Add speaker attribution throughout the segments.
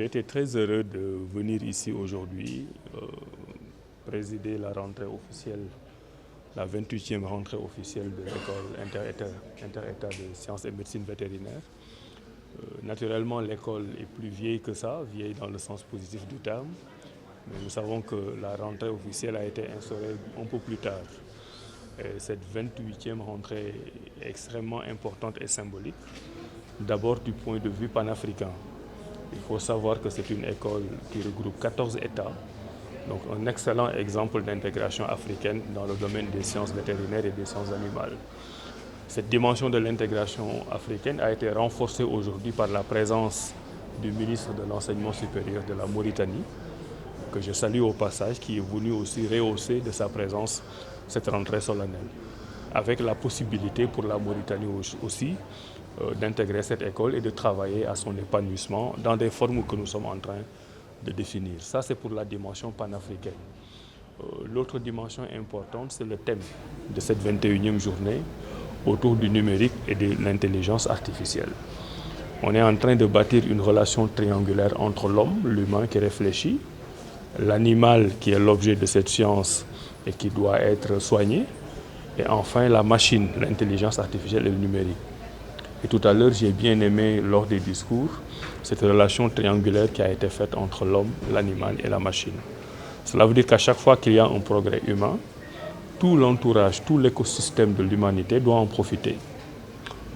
Speaker 1: été très heureux de venir ici aujourd'hui, présider la rentrée officielle, la 28e rentrée officielle de l'école inter-État de sciences et médecine vétérinaire. Naturellement, l'école est plus vieille que ça, vieille dans le sens positif du terme, mais nous savons que la rentrée officielle a été instaurée un peu plus tard. Et cette 28e rentrée est extrêmement importante et symbolique, d'abord du point de vue panafricain. Il faut savoir que c'est une école qui regroupe 14 États, donc un excellent exemple d'intégration africaine dans le domaine des sciences vétérinaires et des sciences animales. Cette dimension de l'intégration africaine a été renforcée aujourd'hui par la présence du ministre de l'Enseignement supérieur de la Mauritanie, que je salue au passage, qui est venu aussi rehausser de sa présence cette rentrée solennelle, avec la possibilité pour la Mauritanie aussi d'intégrer cette école et de travailler à son épanouissement dans des formes que nous sommes en train de définir. Ça, c'est pour la dimension panafricaine. L'autre dimension importante, c'est le thème de cette 21e journée autour du numérique et de l'intelligence artificielle. On est en train de bâtir une relation triangulaire entre l'homme, l'humain qui réfléchit, l'animal qui est l'objet de cette science et qui doit être soigné, et enfin la machine, l'intelligence artificielle et le numérique. Et tout à l'heure, j'ai bien aimé, lors des discours, cette relation triangulaire qui a été faite entre l'homme, l'animal et la machine. Cela veut dire qu'à chaque fois qu'il y a un progrès humain, tout l'entourage, tout l'écosystème de l'humanité doit en profiter.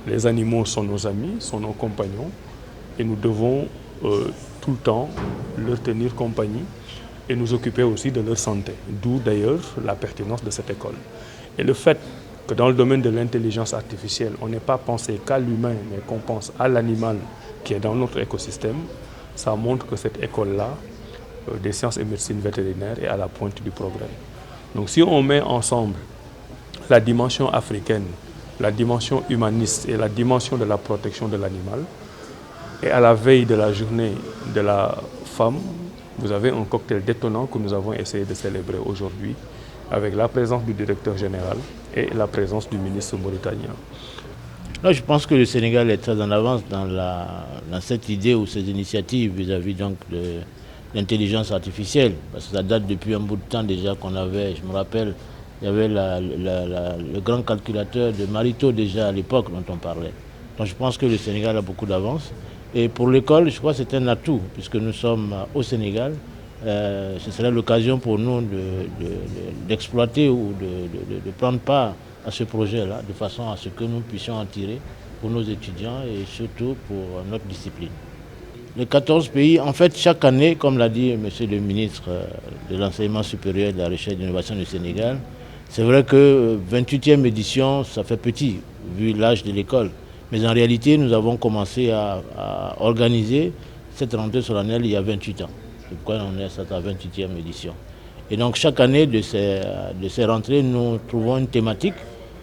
Speaker 1: Les animaux sont nos amis, sont nos compagnons, et nous devons tout le temps leur tenir compagnie et nous occuper aussi de leur santé. D'où d'ailleurs la pertinence de cette école. Et le fait que dans le domaine de l'intelligence artificielle, on n'ait pas pensé qu'à l'humain, mais qu'on pense à l'animal qui est dans notre écosystème, ça montre que cette école-là, des sciences et médecine vétérinaire, est à la pointe du progrès. Donc si on met ensemble la dimension africaine, la dimension humaniste et la dimension de la protection de l'animal, et à la veille de la journée de la femme, vous avez un cocktail détonnant que nous avons essayé de célébrer aujourd'hui, avec la présence du directeur général et la présence du ministre mauritanien.
Speaker 2: Là, je pense que le Sénégal est très en avance dans cette idée ou ces initiatives vis-à-vis donc de l'intelligence artificielle, parce que ça date depuis un bout de temps déjà qu'on avait, je me rappelle, il y avait le grand calculateur de Marito déjà à l'époque dont on parlait. Donc je pense que le Sénégal a beaucoup d'avance. Et pour l'école, je crois que c'est un atout, puisque nous sommes au Sénégal. Ce serait l'occasion pour nous d'exploiter ou de prendre part à ce projet-là, de façon à ce que nous puissions en tirer pour nos étudiants et surtout pour notre discipline. Les 14 pays, en fait, chaque année, comme l'a dit monsieur le ministre de l'Enseignement supérieur et de la Recherche et de l'Innovation du Sénégal, c'est vrai que 28e édition, ça fait petit, vu l'âge de l'école. Mais en réalité, nous avons commencé à organiser cette rentrée solennelle il y a 28 ans. C'est pourquoi on est à cette 28e édition. Et donc chaque année de ces rentrées, nous trouvons une thématique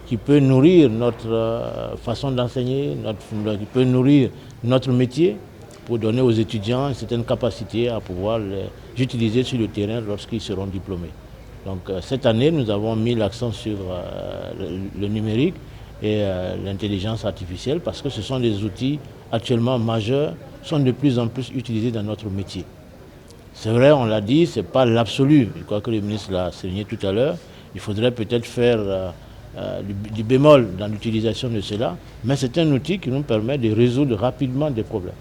Speaker 2: qui peut nourrir notre façon d'enseigner, qui peut nourrir notre métier pour donner aux étudiants une certaine capacité à pouvoir les utiliser sur le terrain lorsqu'ils seront diplômés. Donc cette année, nous avons mis l'accent sur le numérique et l'intelligence artificielle parce que ce sont des outils actuellement majeurs, sont de plus en plus utilisés dans notre métier. C'est vrai, on l'a dit, ce n'est pas l'absolu. Je crois que le ministre l'a souligné tout à l'heure. Il faudrait peut-être faire du bémol dans l'utilisation de cela, mais c'est un outil qui nous permet de résoudre rapidement des problèmes.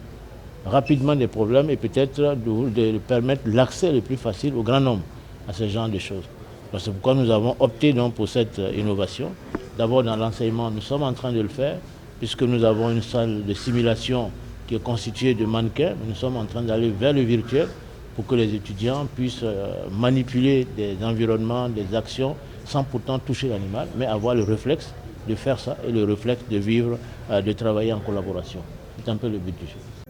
Speaker 2: Et peut-être de permettre l'accès le plus facile au grand nombre à ce genre de choses. C'est pourquoi nous avons opté donc pour cette innovation. D'abord dans l'enseignement, nous sommes en train de le faire, puisque nous avons une salle de simulation qui est constituée de mannequins. Nous sommes en train d'aller vers le virtuel pour que les étudiants puissent manipuler des environnements, des actions, sans pourtant toucher l'animal, mais avoir le réflexe de faire ça et le réflexe de vivre, de travailler en collaboration. C'est un peu le but du jeu.